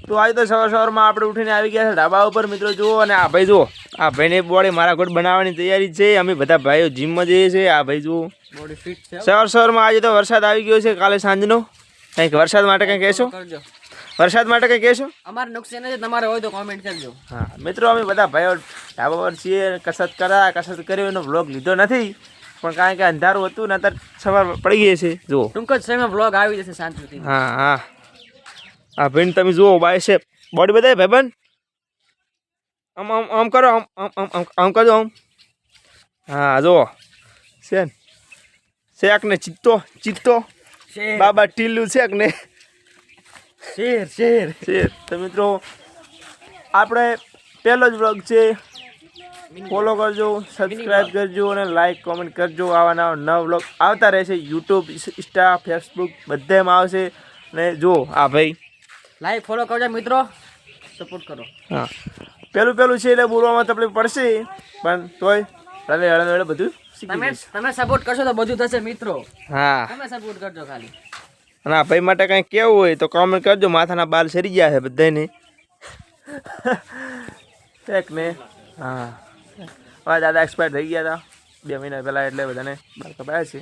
તો આજે તો સવારમાં આપણે ઉઠીને આવી ગયા છે ઢાબા ઉપર મિત્રો જુઓ. અને આ ભાઈ જુઓ, આ ભાઈની બોડી મારા ગોળ બનાવવાની તૈયારી છે. અમે બધા ભાઈઓ જીમમાં જઈએ છીએ. આ ભાઈ જુઓ બોડી ફિટ છે. સવારમાં આજે તો વરસાદ આવી ગયો છે. કાલે સાંજનો કંઈક વરસાદ માટે કંઈ કહેશો? વરસાદ માટે કંઈ કહેશો? અમારે નુકસાન છે, તમારે હોય તો કોમેન્ટ કરજો. હા મિત્રો, અમે બધા ભાઈઓ ઢાબા પર છીએ. કસરત કરી એનો વ્લોગ લીધો નથી, પણ કારણ કે અંધારું હતું ને અત્યારે સવાર પડી ગઈ છે. જુઓ ટૂંક જ સમયમાં વ્લોગ આવી જશે શાંતિથી. હા હા, આ ભાઈને તમે જુઓ, બાયસેપ બોડી બતાવે ભાઈબંધ. આમ આમ આમ કરો, આમ આમ આમ આમ આમ કરજો આમ. હા જુઓ શેક ને ચિત્તો બાબા ટીલું શેક ને શેર. તો મિત્રો આપણે પહેલો જ બ્લોગ છે. ફોલો કરજો, સબસ્ક્રાઈબ કરજો અને લાઈક કોમેન્ટ કરજો. આવા નવા બ્લોગ આવતા રહેશે. યુટ્યુબ, ઇન્સ્ટા, ફેસબુક બધેમાં આવશે. અને જુઓ આ ભાઈ લાઈક ફોલો કરજો મિત્રો, સપોર્ટ કરો. હા, પેલું છે એટલે બોલવામાં તકલીફ પડશે, પણ તોય હળે બધું તમે સપોર્ટ કરશો તો બધું થશે મિત્રો. હા, તમે સપોર્ટ કરજો ખાલી. અને આ ભાઈ માટે કંઈ કેવું હોય તો કોમેન્ટ કરજો. માથાના બાલ સરી ગયા છે બધાને એક ને. હા, દાદા એક્સપાયર થઈ ગયા હતા 2 મહિના પહેલાં, એટલે બધાને બાલ કપાયા છે.